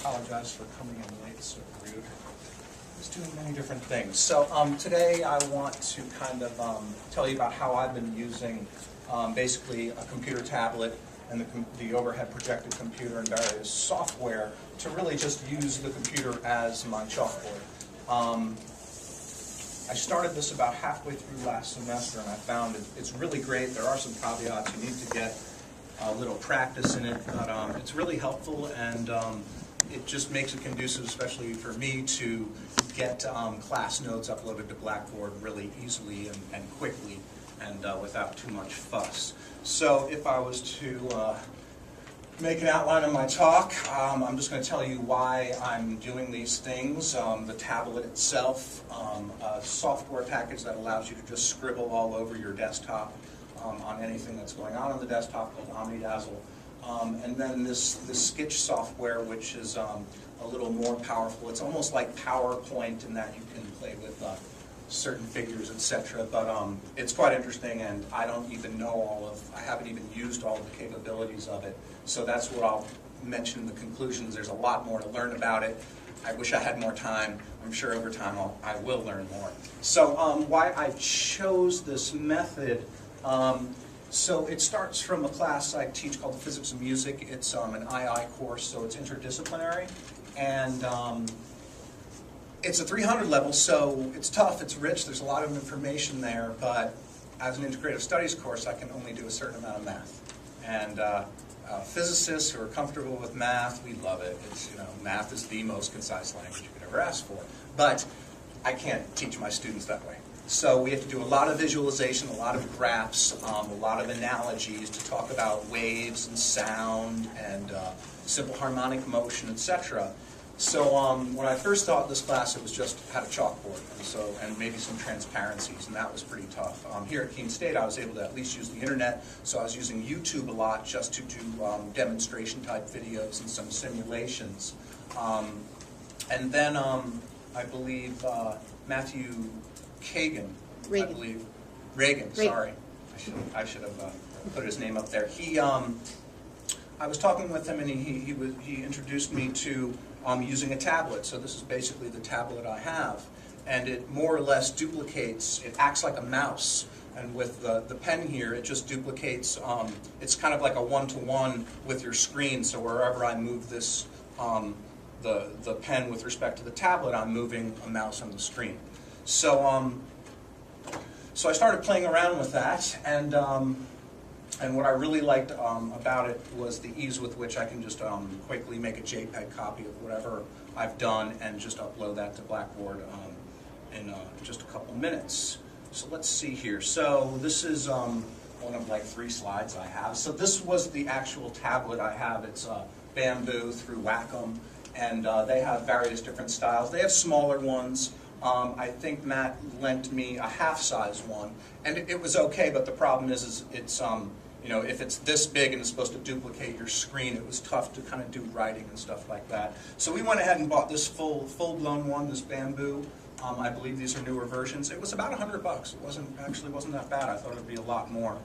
apologize for coming in late, so rude. I was doing many different things. So today I want to kind of tell you about how I've been using basically a computer tablet and the overhead projected computer and various software to really just use the computer as my chalkboard. I started this about halfway through last semester, and I found it's really great. There are some caveats. You need to get a little practice in it, but it's really helpful, and it just makes it conducive, especially for me, to get class notes uploaded to Blackboard really easily and quickly and without too much fuss. So if I was to make an outline of my talk, I'm just going to tell you why I'm doing these things. The tablet itself, a software package that allows you to just scribble all over your desktop on anything that's going on the desktop called Omnidazzle. And then this sketch software, which is a little more powerful. It's almost like PowerPoint in that you can play with certain figures, etc. But it's quite interesting, and I don't even know I haven't even used all of the capabilities of it. So that's what I'll mention in the conclusions. There's a lot more to learn about it. I wish I had more time. I'm sure over time I will learn more. So why I chose this method, so it starts from a class I teach called the Physics of Music. It's an II course, so it's interdisciplinary. And it's a 300 level, so it's tough, it's rich, there's a lot of information there, but as an integrative studies course, I can only do a certain amount of math. And physicists who are comfortable with math, we love it. It's, math is the most concise language you could ever ask for. But I can't teach my students that way. So we have to do a lot of visualization, a lot of graphs, a lot of analogies to talk about waves and sound and simple harmonic motion, etc. So when I first taught this class, it was just had a chalkboard, and maybe some transparencies, and that was pretty tough. Here at Keene State, I was able to at least use the internet, so I was using YouTube a lot just to do demonstration type videos and some simulations. And then I believe Matthew Reagan. Sorry, I should have put his name up there. I was talking with him, and he introduced me to using a tablet. So this is basically the tablet I have, and it more or less duplicates. It acts like a mouse, and with the pen here, it just duplicates. It's kind of like a one-to-one with your screen. So wherever I move this, the pen with respect to the tablet, I'm moving a mouse on the screen. So so I started playing around with that, and what I really liked about it was the ease with which I can just quickly make a JPEG copy of whatever I've done and just upload that to Blackboard in just a couple minutes. So let's see here. So this is one of like 3 slides I have. So this was the actual tablet I have. It's Bamboo through Wacom, and they have various different styles. They have smaller ones. I think Matt lent me a half-size one, and it was okay, but the problem is it's, if it's this big and it's supposed to duplicate your screen, it was tough to kind of do writing and stuff like that. So we went ahead and bought this full-blown one, this Bamboo. I believe these are newer versions. It was about $100. It wasn't that bad. I thought it would be a lot more.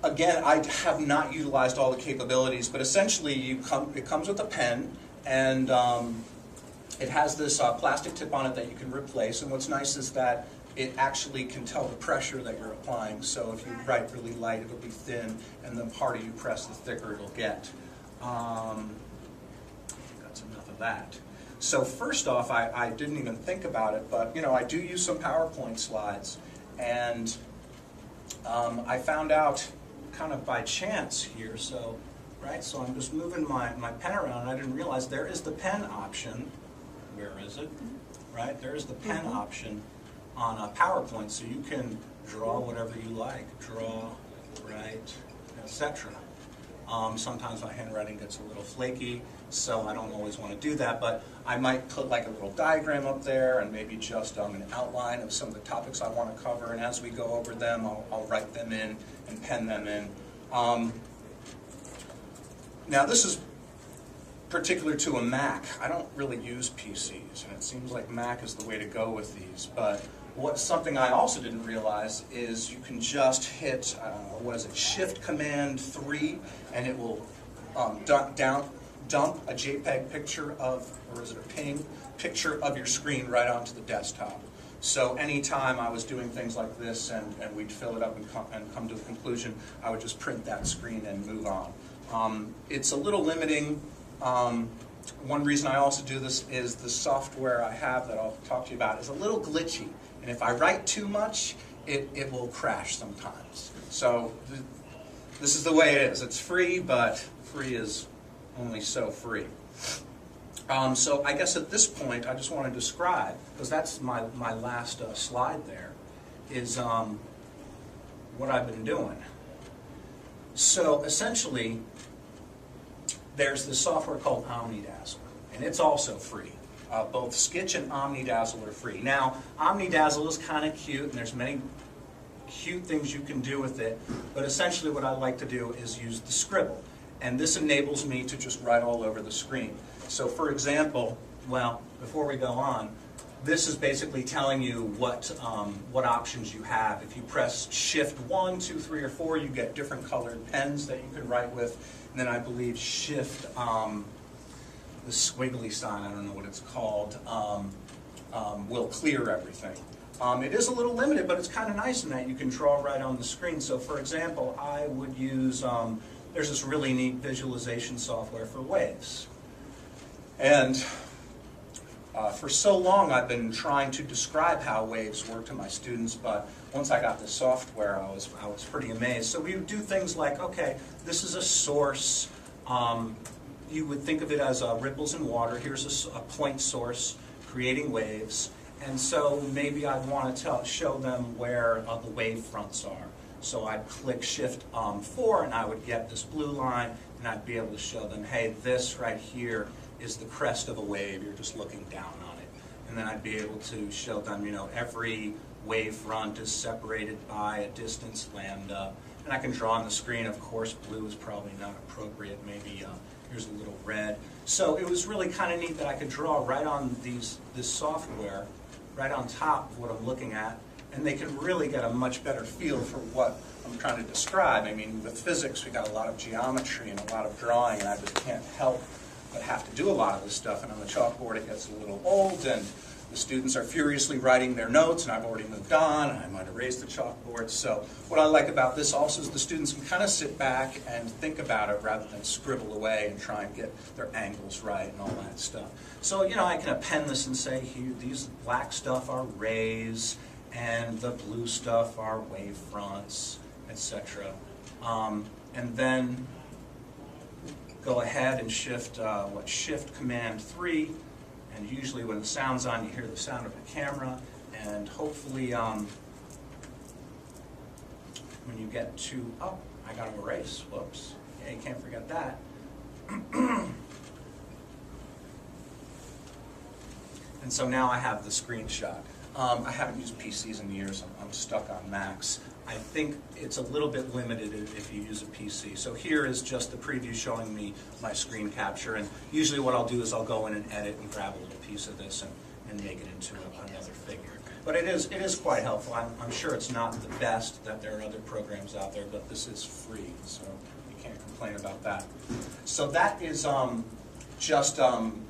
Again, I have not utilized all the capabilities, but essentially it comes with a pen, and it has this plastic tip on it that you can replace, and what's nice is that it actually can tell the pressure that you're applying. So if you write really light, it'll be thin, and the harder you press, the thicker it'll get. That's enough of that. So first off, I didn't even think about it, but I do use some PowerPoint slides, and I found out kind of by chance here. So I'm just moving my pen around, and I didn't realize there is the pen option. Where is it? Right, there's the pen option on a PowerPoint, so you can draw whatever you like, write, etc. Sometimes my handwriting gets a little flaky, so I don't always want to do that, but I might put like a little diagram up there and maybe just an outline of some of the topics I want to cover, and as we go over them, I'll write them in and pen them in. Now this is particular to a Mac. I don't really use PCs, and it seems like Mac is the way to go with these, but something I also didn't realize is you can just hit, Shift Command 3, and it will dump a JPEG picture of, or is it a PNG picture of your screen right onto the desktop. So anytime I was doing things like this and we'd fill it up and come to a conclusion, I would just print that screen and move on. It's a little limiting. One reason I also do this is the software I have that I'll talk to you about is a little glitchy. And if I write too much, it will crash sometimes. So this is the way it is. It's free, but free is only so free. So I guess at this point, I just want to describe, because that's my last slide there, is what I've been doing. So essentially, there's this software called OmniDazzle, and it's also free. Both Sketch and OmniDazzle are free. Now, OmniDazzle is kind of cute, and there's many cute things you can do with it, but essentially what I like to do is use the scribble. And this enables me to just write all over the screen. So for example, well, before we go on, this is basically telling you what options you have. If you press Shift 1, 2, 3, or 4, you get different colored pens that you can write with. And then I believe Shift, the squiggly sign, I don't know what it's called, will clear everything. It is a little limited, but it's kind of nice in that you can draw right on the screen. So for example, I would use, there's this really neat visualization software for waves. And for so long I've been trying to describe how waves work to my students, but once I got the software, I was pretty amazed. So we would do things like, okay, this is a source. You would think of it as ripples in water. Here's a point source creating waves. And so maybe I'd want to show them where the wave fronts are. So I'd click Shift 4 and I would get this blue line, and I'd be able to show them, hey, this right here is the crest of a wave. You're just looking down on it. And then I'd be able to show them, you know, every wave front is separated by a distance lambda. And I can draw on the screen. Of course, blue is probably not appropriate. Maybe here's a little red. So it was really kind of neat that I could draw right on this software, right on top of what I'm looking at, and they can really get a much better feel for what I'm trying to describe. I mean, with physics, we got a lot of geometry and a lot of drawing, and I just can't help but have to do a lot of this stuff. And on the chalkboard, it gets a little old, and the students are furiously writing their notes, and I've already moved on, and I might erase the chalkboard. So what I like about this also is the students can kind of sit back and think about it rather than scribble away and try and get their angles right and all that stuff. So, you know, I can append this and say, here, these black stuff are rays, and the blue stuff are wave fronts, etc. And then go ahead and shift Command 3, and usually when the sound's on, you hear the sound of the camera, and hopefully when you get to, oh, I got to erase, whoops, yeah, you can't forget that. And so now I have the screenshot. I haven't used PCs in years. I'm stuck on Macs. I think it's a little bit limited if you use a PC. So here is just the preview showing me my screen capture. And usually what I'll do is I'll go in and edit and grab a little piece of this and make it into another figure. But it is quite helpful. I'm sure it's not the best, that there are other programs out there, but this is free, so you can't complain about that. So that is just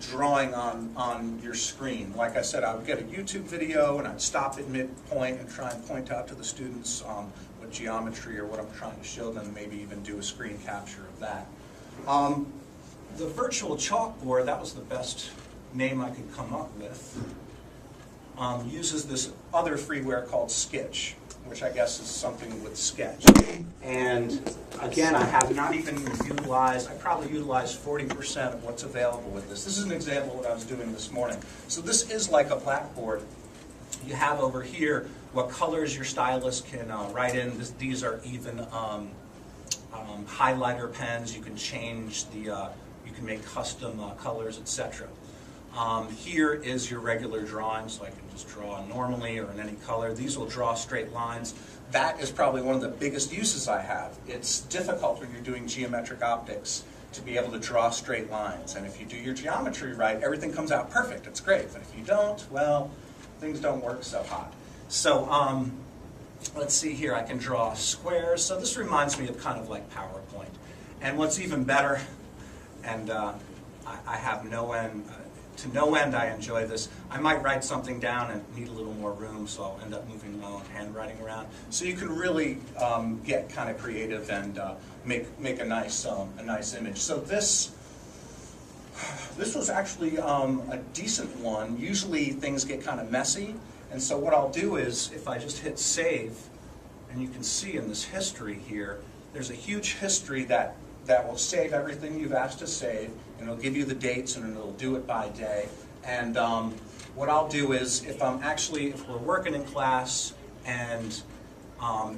drawing on your screen. Like I said, I would get a YouTube video and I'd stop at midpoint and try and point out to the students what geometry or what I'm trying to show them, maybe even do a screen capture of that. The virtual chalkboard, that was the best name I could come up with, uses this other freeware called Sketch, which I guess is something with Sketch. And again, I have not even utilized, I probably utilized 40% of what's available with this. This is an example of what I was doing this morning. So this is like a blackboard. You have over here what colors your stylus can write in. These are even highlighter pens. You can change the, you can make custom colors, etc. Here is your regular drawing, so I can just draw normally or in any color. These will draw straight lines. That is probably one of the biggest uses I have. It's difficult when you're doing geometric optics to be able to draw straight lines. And if you do your geometry right, everything comes out perfect. It's great. But if you don't, well, things don't work so hot. So let's see here. I can draw squares. So this reminds me of kind of like PowerPoint. And what's even better, and I have no end, to no end I enjoy this. I might write something down and need a little more room, so I'll end up moving my own handwriting around. So you can really get kind of creative and make a nice image. So this was actually a decent one. Usually things get kind of messy, and so what I'll do is, if I just hit save, and you can see in this history here, there's a huge history that will save everything you've asked to save, and it'll give you the dates, and it'll do it by day. And what I'll do is, if we're working in class and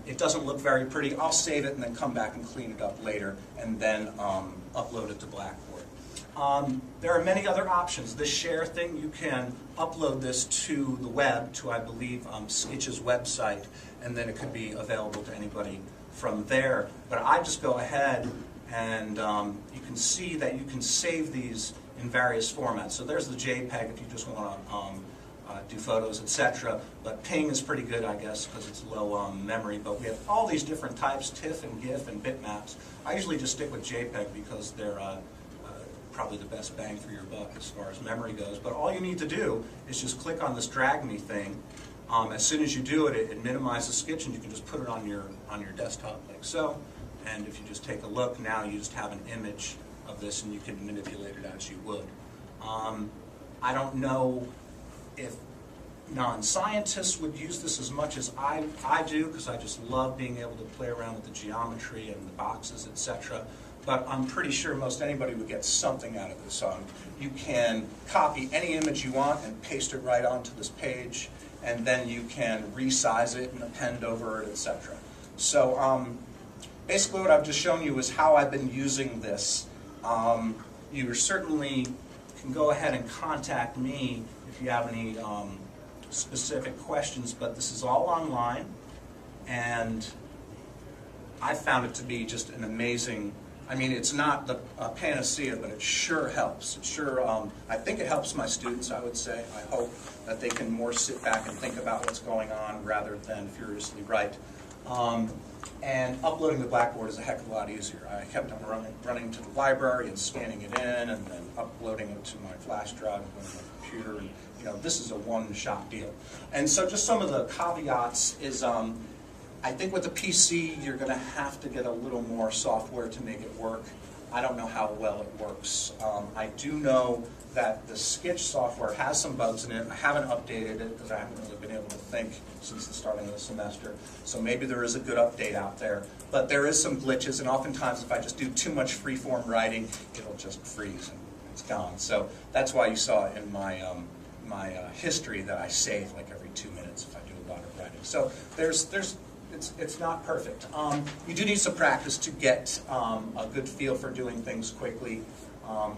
it doesn't look very pretty, I'll save it and then come back and clean it up later, and then upload it to Blackboard. There are many other options. This share thing, you can upload this to the web, to I believe Skitch's website, and then it could be available to anybody from there. But I just go ahead and you can see that you can save these in various formats. So there's the JPEG if you just want to do photos, etc. But PNG is pretty good, I guess, because it's low memory. But we have all these different types, TIFF and GIF and bitmaps. I usually just stick with JPEG because they're probably the best bang for your buck as far as memory goes. But all you need to do is just click on this drag me thing. As soon as you do it, it minimizes Skitch, and you can just put it on your desktop like so. And if you just take a look, now you just have an image of this, and you can manipulate it as you would. I don't know if non-scientists would use this as much as I do, because I just love being able to play around with the geometry and the boxes, etc. But I'm pretty sure most anybody would get something out of this. You can copy any image you want and paste it right onto this page, and then you can resize it and append over it, etc. So basically what I've just shown you is how I've been using this. You certainly can go ahead and contact me if you have any specific questions, but this is all online, and I found it to be just an amazing, I mean, it's not the panacea, but it sure helps. It sure, I think it helps my students, I would say. I hope that they can more sit back and think about what's going on rather than furiously write. And uploading to Blackboard is a heck of a lot easier. I kept on running to the library and scanning it in, and then uploading it to my flash drive and going to my computer. And, you know, this is a one-shot deal. And so just some of the caveats is, I think with the PC, you're going to have to get a little more software to make it work. I don't know how well it works. I do know that the Skitch software has some bugs in it. I haven't updated it because I haven't really been able to think since the starting of the semester. So maybe there is a good update out there. But there is some glitches, and oftentimes if I just do too much free-form writing, it'll just freeze and it's gone. So that's why you saw in my history that I save like every 2 minutes if I do a lot of writing. So it's not perfect. You do need some practice to get a good feel for doing things quickly,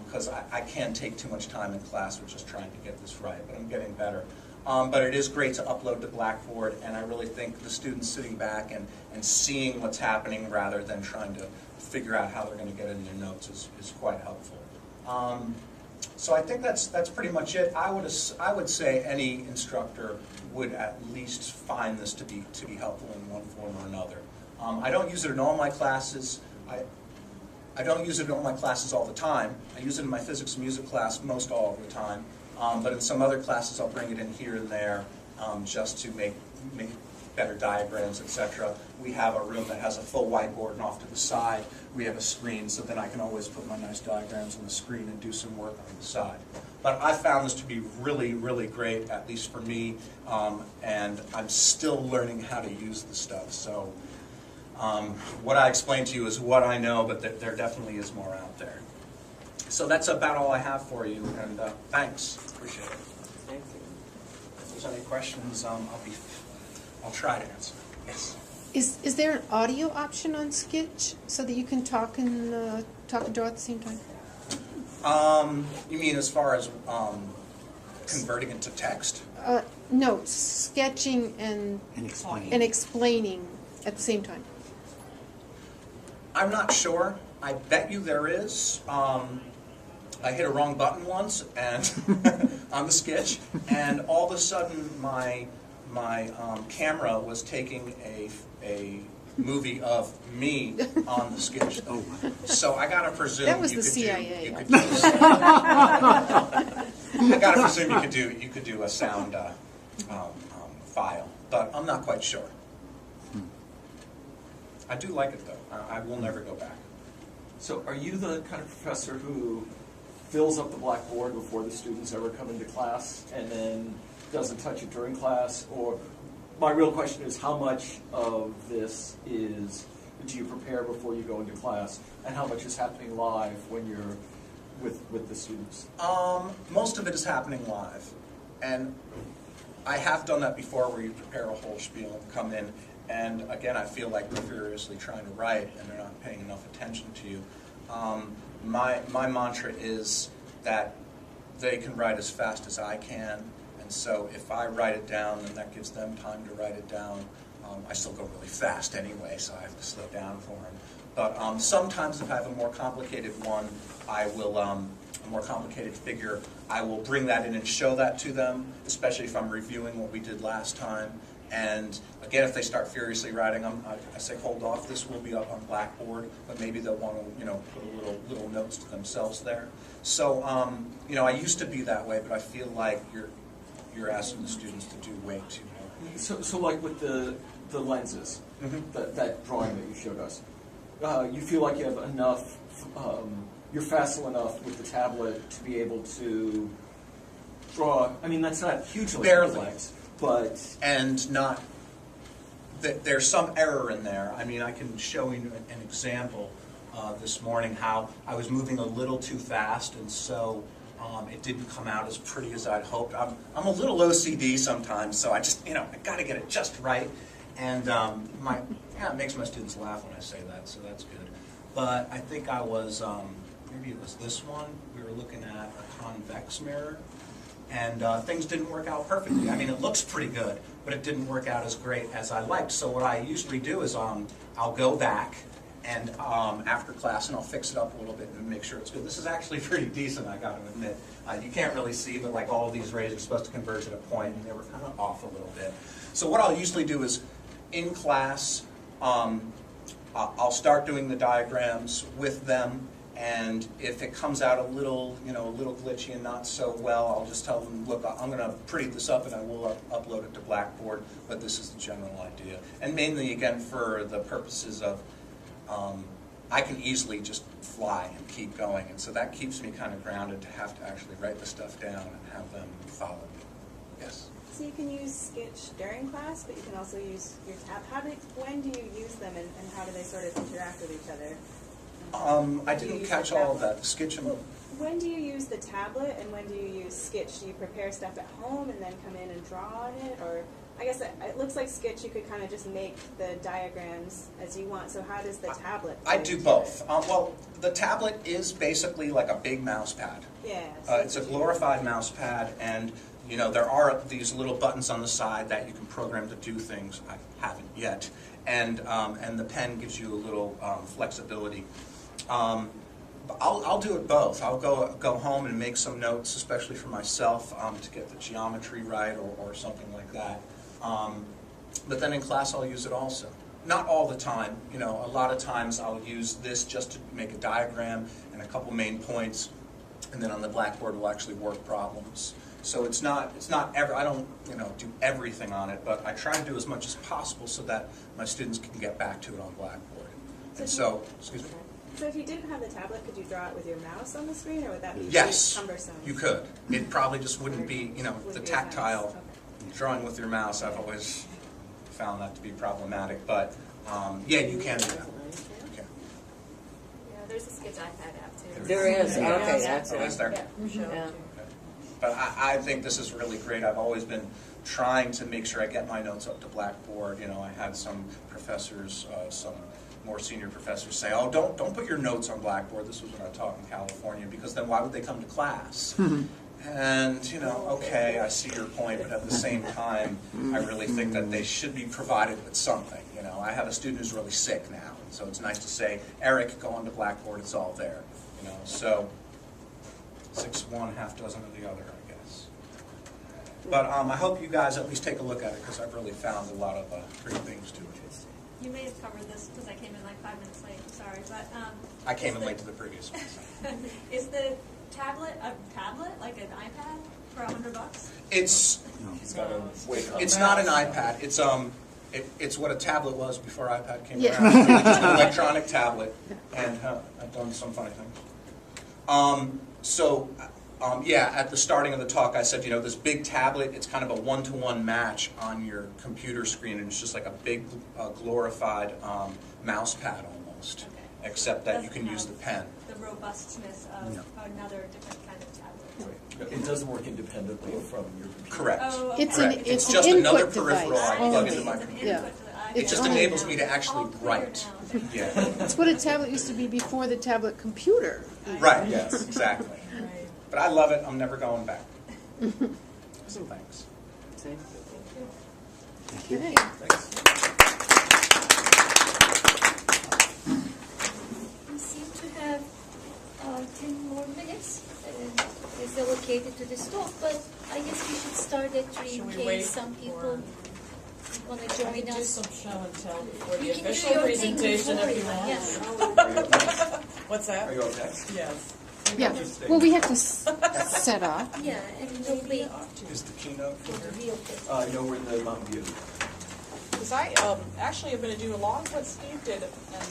because I can take too much time in class with just trying to get this right, but I'm getting better. But it is great to upload to Blackboard, and I really think the students sitting back and seeing what's happening rather than trying to figure out how they're going to get it in their notes is quite helpful. So I think that's pretty much it. I would say any instructor would at least find this to be helpful in one form or another. I don't use it in all my classes. I don't use it in all my classes all the time. I use it in my physics and music class most all the time. But in some other classes, I'll bring it in here and there just to make better diagrams, etc. We have a room that has a full whiteboard, and off to the side we have a screen, so then I can always put my nice diagrams on the screen and do some work on the side. But I found this to be really, really great, at least for me, and I'm still learning how to use the stuff. So what I explained to you is what I know, but there definitely is more out there. So that's about all I have for you, and thanks. Appreciate it. Thank you. If there's any questions, I'll try to answer. Yes. Is there an audio option on Skitch so that you can talk and draw at the same time? You mean as far as converting it to text? No, sketching and explaining at the same time. I'm not sure. I bet you there is. I hit a wrong button once and on the Skitch, and all of a sudden my camera was taking a movie of me on the sketch. Oh, wow. So I gotta presume That was you the could CIA. do. You could do I gotta presume you could do a sound file, but I'm not quite sure. I do like it though. I will never go back. So are you the kind of professor who fills up the blackboard before the students ever come into class and then doesn't touch it during class? Or my real question is, how much of this do you prepare before you go into class, and how much is happening live when you're with the students? Most of it is happening live, and I have done that before, where you prepare a whole spiel and come in, and again, I feel like they're furiously trying to write and they're not paying enough attention to you. My mantra is that they can write as fast as I can, and so if I write it down, then that gives them time to write it down. I still go really fast anyway, so I have to slow down for them. But sometimes if I have a more complicated one, I will, a more complicated figure, I will bring that in and show that to them, especially if I'm reviewing what we did last time. And again, if they start furiously writing, I say, hold off, this will be up on Blackboard, but maybe they'll want to, put a little notes to themselves there. So, I used to be that way, but I feel like you're asking the students to do way too more. So like with the lenses, that drawing that you showed us, you feel like you have enough, you're facile enough with the tablet to be able to draw. I mean, that's not hugely complex, but... And not, there's some error in there. I mean, I can show you an example this morning how I was moving a little too fast, and so it didn't come out as pretty as I'd hoped. I'm a little OCD sometimes, so I just, I got to get it just right. And it makes my students laugh when I say that, so that's good. But I think I was, maybe it was this one, we were looking at a convex mirror, and things didn't work out perfectly. I mean, it looks pretty good, but it didn't work out as great as I liked. So what I usually do is I'll go back and after class, and I'll fix it up a little bit and make sure it's good. This is actually pretty decent, I got to admit. You can't really see, but like all of these rays are supposed to converge at a point, and they were kind of off a little bit. So what I'll usually do is, in class, I'll start doing the diagrams with them, and if it comes out a little glitchy and not so well, I'll just tell them, look, I'm going to pretty this up and I will upload it to Blackboard, but this is the general idea. And mainly, again, for the purposes of, I can easily just fly and keep going, and so that keeps me kind of grounded to have to actually write the stuff down and have them follow me. Yes? So you can use Sketch during class, but you can also use your tab. When do you use them, and how do they sort of interact with each other? I didn't catch all of that. Sketch and... When do you use the tablet, and when do you use Sketch? Do you prepare stuff at home and then come in and draw on it? Or I guess it looks like Sketch, you could kind of just make the diagrams as you want. So how does the tablet I do both. Well, the tablet is basically like a big mouse pad. Yeah. It's a glorified mouse pad, and there are these little buttons on the side that you can program to do things. I haven't yet. And the pen gives you a little flexibility. I'll do it both. I'll go home and make some notes, especially for myself, to get the geometry right or something like that. But then in class I'll use it also. Not all the time. A lot of times I'll use this just to make a diagram and a couple main points, and then on the Blackboard we'll actually work problems. So it's not I don't do everything on it, but I try to do as much as possible so that my students can get back to it on Blackboard. And so, excuse me. So if you didn't have the tablet, could you draw it with your mouse on the screen, or would that be Yes, cumbersome? you could. It probably just wouldn't be, Wouldn't the be as nice. tactile Okay. drawing with your mouse. I've always found that to be problematic, but yeah, you can do that. Okay. Yeah, there's a Sketch iPad app too. There is, Yeah. okay, that's Oh, it. is there? Yeah, for sure. Yeah. But I think this is really great. I've always been trying to make sure I get my notes up to Blackboard. I had some professors, some more senior professors say, oh, don't put your notes on Blackboard. This was when I taught in California, because then why would they come to class? And, okay, I see your point, but at the same time, I really think that they should be provided with something. I have a student who's really sick now, and so it's nice to say, Eric, go on to Blackboard, it's all there. So 6 of one, half dozen of the other, I guess. But I hope you guys at least take a look at it, because I've really found a lot of great things to it. you may have covered this because I came in like 5 minutes late, I'm sorry, but, I came in late to the previous one. is the tablet a tablet, like an iPad for $100? It's He's got to wake up. it's not an iPad. It's what a tablet was before iPad came Yeah. around. It's just an electronic tablet, and I've done some funny things. Yeah, at the starting of the talk, I said, this big tablet, it's kind of a one-to-one match on your computer screen, and it's just like a big glorified mouse pad almost, Okay. except that you Doesn't can use the pen. The robustness of another different kind of tablet. It doesn't work independently from your computer. Correct. Oh, It's okay. an Correct. it's It's an just input another device. peripheral I I plug see. into my It's an computer. input to the iPad. It just only enables now. me to actually All clear write. now. Thank you. Yeah. It's what a tablet used to be before the tablet computer. Right, yes, exactly. Right. But I love it. I'm never going back. So thanks. Okay. We seem to have 10 more minutes. Is allocated to this talk, but I guess we should start at 3 in Should we case wait some people want to We join can do us. some show and tell before the You can do official your thing presentation before if you it, want. yes. What's that? Are you okay? Yes. Yeah. Well, we have to set up. Yeah, and we'll wait Is the keynote for the real thing. No, we're in the Mountain View. Because I actually am going to do along what Steve did, and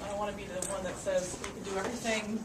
I don't want to be the one that says we can do everything